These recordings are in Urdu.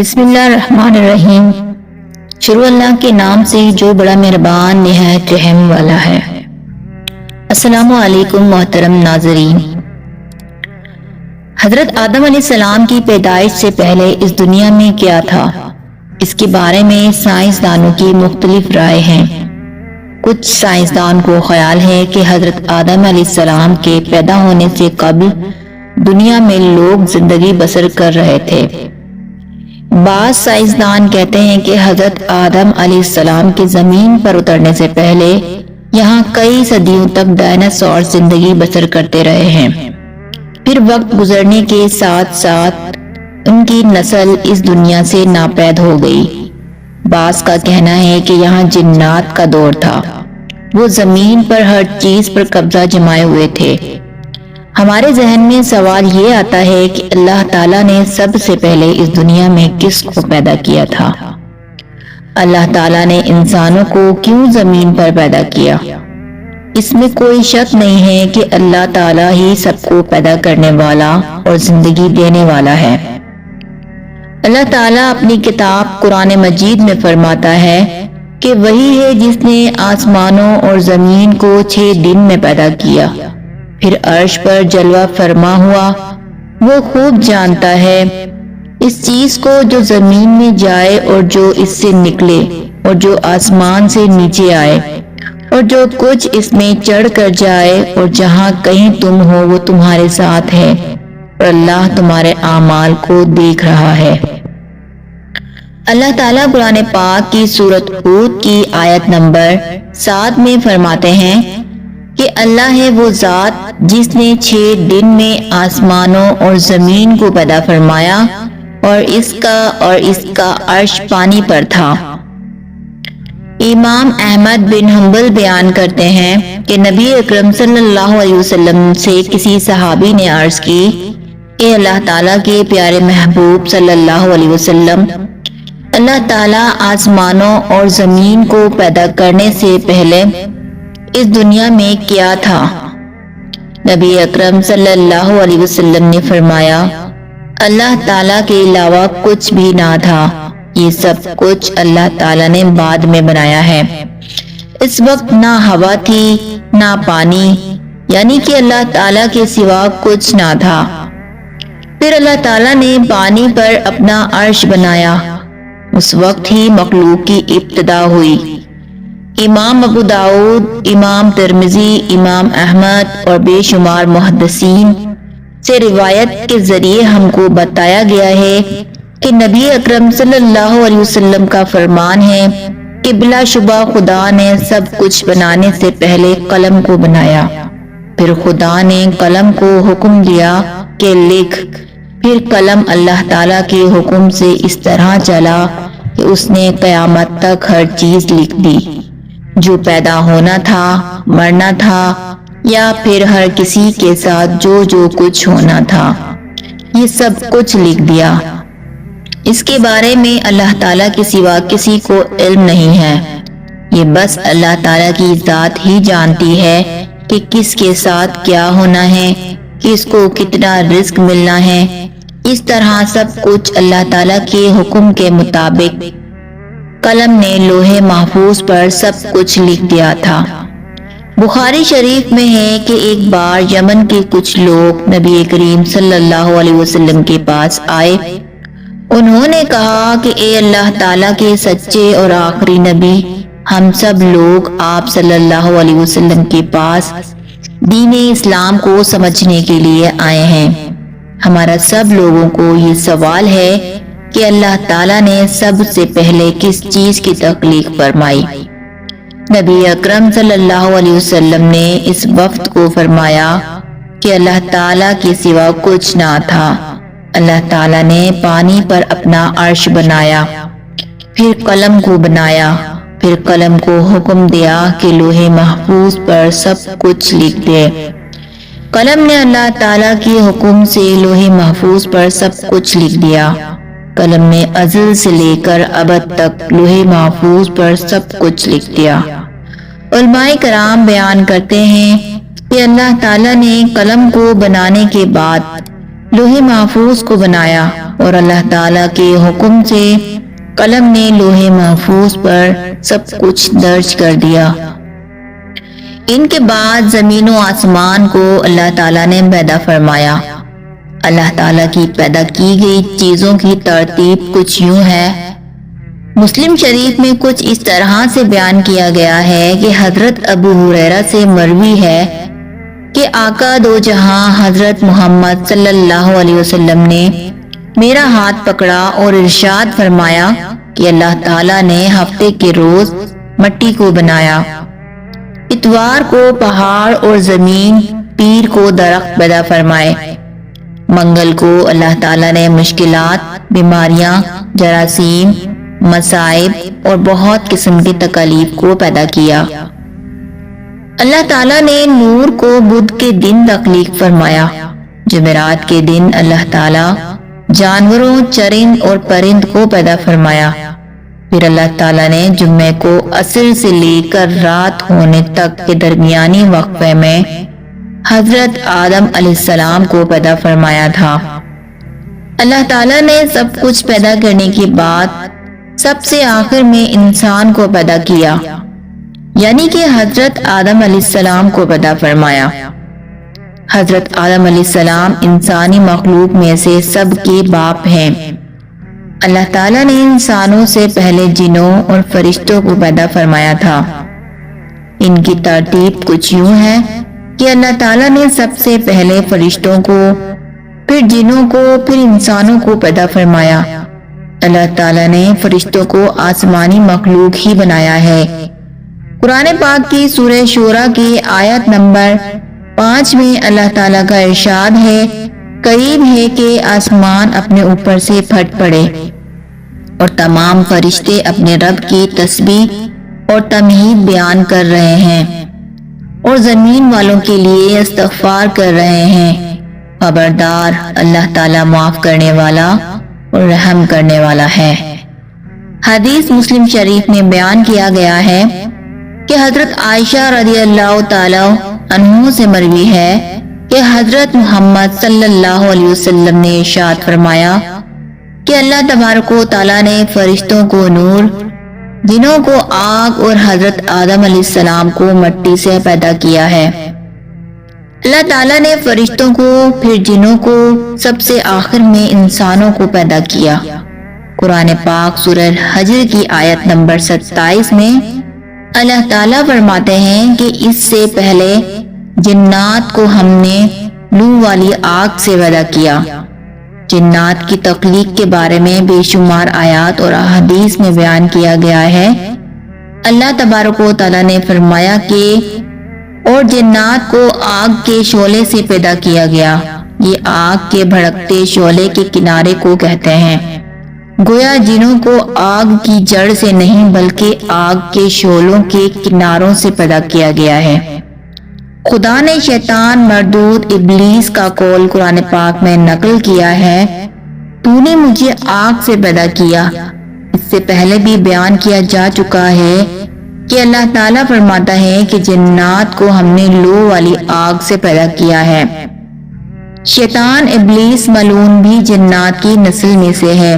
بسم اللہ الرحمن الرحیم۔ شروع اللہ کے نام سے جو بڑا مہربان نہایت رحم والا ہے۔ السلام علیکم محترم ناظرین۔ حضرت آدم علیہ السلام کی پیدائش سے پہلے اس دنیا میں کیا تھا، اس کے بارے میں سائنسدانوں کی مختلف رائے ہیں۔ کچھ سائنسدان کو خیال ہے کہ حضرت آدم علیہ السلام کے پیدا ہونے سے قبل دنیا میں لوگ زندگی بسر کر رہے تھے۔ بعض سائنسدان کہتے ہیں کہ حضرت آدم علیہ السلام کے زمین پر اترنے سے پہلے یہاں کئی صدیوں تک ڈائناسور زندگی بسر کرتے رہے ہیں، پھر وقت گزرنے کے ساتھ ساتھ ان کی نسل اس دنیا سے ناپید ہو گئی۔ بعض کا کہنا ہے کہ یہاں جنات کا دور تھا، وہ زمین پر ہر چیز پر قبضہ جمائے ہوئے تھے۔ ہمارے ذہن میں سوال یہ آتا ہے کہ اللہ تعالیٰ نے سب سے پہلے اس دنیا میں کس کو پیدا کیا تھا؟ اللہ تعالیٰ نے انسانوں کو کیوں زمین پر پیدا کیا؟ اس میں کوئی شک نہیں ہے کہ اللہ تعالیٰ ہی سب کو پیدا کرنے والا اور زندگی دینے والا ہے۔ اللہ تعالیٰ اپنی کتاب قرآن مجید میں فرماتا ہے کہ وہی ہے جس نے آسمانوں اور زمین کو 6 دن میں پیدا کیا، پھر عرش پر جلوہ فرما ہوا۔ وہ خوب جانتا ہے اس چیز کو جو زمین میں جائے اور جو اس سے نکلے اور جو آسمان سے نیچے آئے اور جو کچھ اس میں چڑھ کر جائے، اور جہاں کہیں تم ہو وہ تمہارے ساتھ ہے، اور اللہ تمہارے اعمال کو دیکھ رہا ہے۔ اللہ تعالیٰ قرآن پاک کی سورۃ ہود کی آیت نمبر 7 میں فرماتے ہیں کہ اللہ ہے وہ ذات جس نے 6 دن میں آسمانوں اور زمین کو پیدا فرمایا، اور اس کا عرش پانی پر تھا۔ امام احمد بن حنبل بیان کرتے ہیں کہ نبی اکرم صلی اللہ علیہ وسلم سے کسی صحابی نے عرض کی، اے اللہ تعالیٰ کے پیارے محبوب صلی اللہ علیہ وسلم، اللہ تعالیٰ آسمانوں اور زمین کو پیدا کرنے سے پہلے اس دنیا میں کیا تھا؟ نبی اکرم صلی اللہ علیہ وسلم نے فرمایا، اللہ تعالیٰ کے علاوہ کچھ بھی نہ تھا، یہ سب کچھ اللہ تعالیٰ نے بعد میں بنایا ہے۔ اس وقت نہ ہوا تھی نہ پانی، یعنی کہ اللہ تعالیٰ کے سوا کچھ نہ تھا۔ پھر اللہ تعالیٰ نے پانی پر اپنا عرش بنایا، اس وقت ہی مخلوق کی ابتدا ہوئی۔ امام ابو داؤد، امام ترمذی، امام احمد اور بے شمار محدثین سے روایت کے ذریعے ہم کو بتایا گیا ہے کہ نبی اکرم صلی اللہ علیہ وسلم کا فرمان ہے کہ بلا شبہ خدا نے سب کچھ بنانے سے پہلے قلم کو بنایا، پھر خدا نے قلم کو حکم دیا کہ لکھ، پھر قلم اللہ تعالیٰ کے حکم سے اس طرح چلا کہ اس نے قیامت تک ہر چیز لکھ دی، جو پیدا ہونا تھا، مرنا تھا، یا پھر ہر کسی کے ساتھ جو کچھ ہونا تھا، یہ سب کچھ لکھ دیا۔ اس کے بارے میں اللہ تعالیٰ کے سوا کسی کو علم نہیں ہے، یہ بس اللہ تعالیٰ کی ذات ہی جانتی ہے کہ کس کے ساتھ کیا ہونا ہے، کس کو کتنا رزق ملنا ہے۔ اس طرح سب کچھ اللہ تعالیٰ کے حکم کے مطابق قلم نے لوح محفوظ پر سب کچھ لکھ دیا تھا۔ بخاری شریف میں ہے کہ ایک بار یمن کے کچھ لوگ نبی کریم صلی اللہ علیہ وسلم کے پاس آئے۔ انہوں نے کہا کہ اے اللہ تعالیٰ کے سچے اور آخری نبی، ہم سب لوگ آپ صلی اللہ علیہ وسلم کے پاس دین اسلام کو سمجھنے کے لیے آئے ہیں۔ ہمارا سب لوگوں کو یہ سوال ہے کہ اللہ تعالیٰ نے سب سے پہلے کس چیز کی تخلیق فرمائی؟ نبی اکرم صلی اللہ علیہ وسلم نے اس وفد کو فرمایا کہ اللہ تعالیٰ کے سوا کچھ نہ تھا۔ اللہ تعالیٰ نے پانی پر اپنا عرش بنایا، پھر قلم کو بنایا، پھر قلم کو حکم دیا کہ لوح محفوظ پر سب کچھ لکھ دے۔ قلم نے اللہ تعالیٰ کے حکم سے لوح محفوظ پر سب کچھ لکھ دیا۔ قلم نے ازل سے لے کر ابد تک لوح محفوظ پر سب کچھ لکھ دیا۔ علماء کرام بیان کرتے ہیں کہ اللہ تعالیٰ نے قلم کو بنانے کے بعد لوح محفوظ کو بنایا اور اللہ تعالیٰ کے حکم سے قلم نے لوح محفوظ پر سب کچھ درج کر دیا۔ ان کے بعد زمین و آسمان کو اللہ تعالیٰ نے پیدا فرمایا۔ اللہ تعالیٰ کی پیدا کی گئی چیزوں کی ترتیب کچھ یوں ہے۔ مسلم شریف میں کچھ اس طرح سے بیان کیا گیا ہے کہ حضرت ابو ہریرہ سے مروی ہے کہ آقا دو جہاں حضرت محمد صلی اللہ علیہ وسلم نے میرا ہاتھ پکڑا اور ارشاد فرمایا کہ اللہ تعالیٰ نے ہفتے کے روز مٹی کو بنایا، اتوار کو پہاڑ اور زمین، پیر کو درخت پیدا فرمائے، منگل کو اللہ تعالیٰ نے مشکلات، بیماریاں، جراثیم، مصائب اور بہت قسم کی تکالیف کو پیدا کیا۔ اللہ تعالیٰ نے نور کو بدھ کے دن تخلیق فرمایا۔ جمعرات کے دن اللہ تعالیٰ جانوروں، چرند اور پرند کو پیدا فرمایا۔ پھر اللہ تعالیٰ نے جمعے کو عصر سے لے کر رات ہونے تک کے درمیانی وقفے میں حضرت آدم علیہ السلام کو پیدا فرمایا تھا۔ اللہ تعالیٰ نے سب کچھ پیدا کرنے کے بعد سب سے آخر میں انسان کو پیدا کیا، یعنی کہ حضرت آدم علیہ السلام کو پیدا فرمایا۔ حضرت آدم علیہ السلام انسانی مخلوق میں سے سب کے باپ ہیں۔ اللہ تعالیٰ نے انسانوں سے پہلے جنوں اور فرشتوں کو پیدا فرمایا تھا۔ ان کی ترتیب کچھ یوں ہے کہ اللہ تعالیٰ نے سب سے پہلے فرشتوں کو، پھر جنوں کو، پھر انسانوں کو پیدا فرمایا۔ اللہ تعالیٰ نے فرشتوں کو آسمانی مخلوق ہی بنایا ہے۔ قرآن پاک کی سورہ شورى کی آیت نمبر 5 میں اللہ تعالیٰ کا ارشاد ہے، قریب ہے کہ آسمان اپنے اوپر سے پھٹ پڑے اور تمام فرشتے اپنے رب کی تسبیح اور تمجید بیان کر رہے ہیں اور زمین والوں کے لیے استغفار کر رہے ہیں۔ خبردار، اللہ تعالیٰ معاف کرنے والا اور رحم کرنے والا ہے۔ حدیث مسلم شریف میں بیان کیا گیا ہے کہ حضرت عائشہ رضی اللہ تعالیٰ عنہ سے مروی ہے کہ حضرت محمد صلی اللہ علیہ وسلم نے ارشاد فرمایا کہ اللہ تبارک و تعالیٰ نے فرشتوں کو نور، جنوں کو آگ اور حضرت آدم علیہ السلام کو مٹی سے پیدا کیا ہے۔ اللہ تعالیٰ نے فرشتوں کو، پھر جنوں کو، سب سے آخر میں انسانوں کو پیدا کیا۔ قرآن پاک سورہ الحجر کی آیت نمبر 27 میں اللہ تعالیٰ فرماتے ہیں کہ اس سے پہلے جنات کو ہم نے لو والی آگ سے پیدا کیا۔ جنات کی تخلیق کے بارے میں بے شمار آیات اور احادیث میں بیان کیا گیا ہے۔ اللہ تبارک و تعالیٰ نے فرمایا کہ اور جنات کو آگ کے شعلے سے پیدا کیا گیا۔ یہ آگ کے بھڑکتے شعلے کے کنارے کو کہتے ہیں۔ گویا جنوں کو آگ کی جڑ سے نہیں بلکہ آگ کے شعلوں کے کناروں سے پیدا کیا گیا ہے۔ خدا نے شیطان مردود ابلیس کا قول قرآن پاک میں نقل کیا ہے، تو نے مجھے آگ سے پیدا کیا۔ اس سے پہلے بھی بیان کیا جا چکا ہے کہ اللہ تعالیٰ فرماتا ہے کہ جنات کو ہم نے لو والی آگ سے پیدا کیا ہے۔ شیطان ابلیس ملعون بھی جنات کی نسل میں سے ہے۔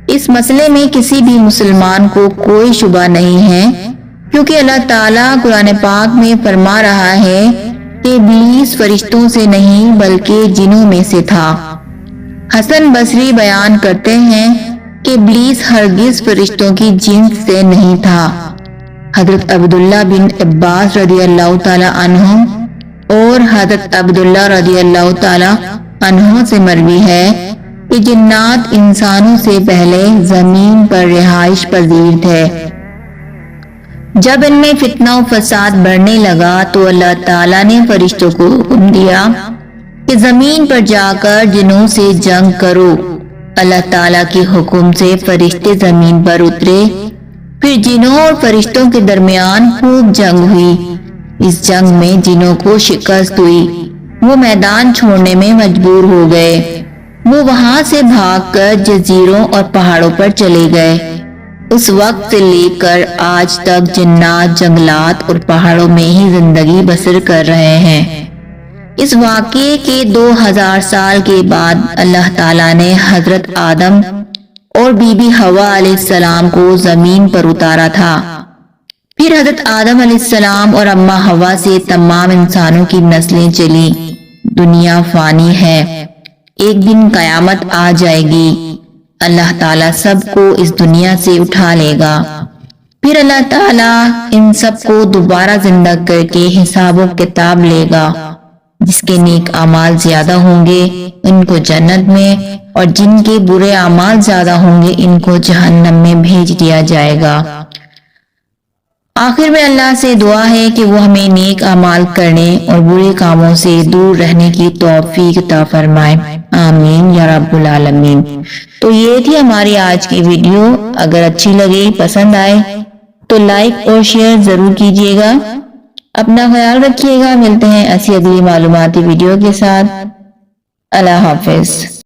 اس مسئلے میں کسی بھی مسلمان کو کوئی شبہ نہیں ہے، کیونکہ اللہ تعالیٰ قرآن پاک میں فرما رہا ہے کہ ابلیس فرشتوں سے نہیں بلکہ جنوں میں سے تھا۔ حسن بصری بیان کرتے ہیں کہ ابلیس ہرگز فرشتوں کی جنس سے نہیں تھا۔ حضرت عبداللہ بن عباس رضی اللہ تعالی عنہ اور حضرت عبداللہ رضی اللہ تعالی عنہ سے مروی ہے کہ جنات انسانوں سے پہلے زمین پر رہائش پذیر تھے۔ جب ان میں فتنہ و فساد بڑھنے لگا تو اللہ تعالیٰ نے فرشتوں کو حکم دیا کہ زمین پر جا کر جنوں سے جنگ کرو۔ اللہ تعالیٰ کے حکم سے فرشتے زمین پر اترے، پھر جنوں اور فرشتوں کے درمیان خوب جنگ ہوئی۔ اس جنگ میں جنوں کو شکست ہوئی، وہ میدان چھوڑنے میں مجبور ہو گئے۔ وہ وہاں سے بھاگ کر جزیروں اور پہاڑوں پر چلے گئے۔ اس وقت سے لے کر آج تک جنات جنگلات اور پہاڑوں میں ہی زندگی بسر کر رہے ہیں۔ اس واقعے کے 2000 سال کے بعد اللہ تعالیٰ نے حضرت آدم اور بی بی حوا علیہ السلام کو زمین پر اتارا تھا۔ پھر حضرت آدم علیہ السلام اور اماں حوا سے تمام انسانوں کی نسلیں چلی۔ دنیا فانی ہے، ایک دن قیامت آ جائے گی، اللہ تعالیٰ سب کو اس دنیا سے اٹھا لے گا۔ پھر اللہ تعالیٰ ان سب کو دوبارہ زندہ کر کے حساب و کتاب لے گا۔ جس کے نیک اعمال زیادہ ہوں گے ان کو جنت میں، اور جن کے برے اعمال زیادہ ہوں گے ان کو جہنم میں بھیج دیا جائے گا۔ آخر میں اللہ سے دعا ہے کہ وہ ہمیں نیک اعمال کرنے اور برے کاموں سے دور رہنے کی توفیق عطا فرمائے، آمین یا رب العالمین۔ تو یہ تھی ہماری آج کی ویڈیو۔ اگر اچھی لگے، پسند آئے تو لائک اور شیئر ضرور کیجیے گا۔ اپنا خیال رکھیے گا، ملتے ہیں ایسی اگلی معلوماتی ویڈیو کے ساتھ۔ اللہ حافظ۔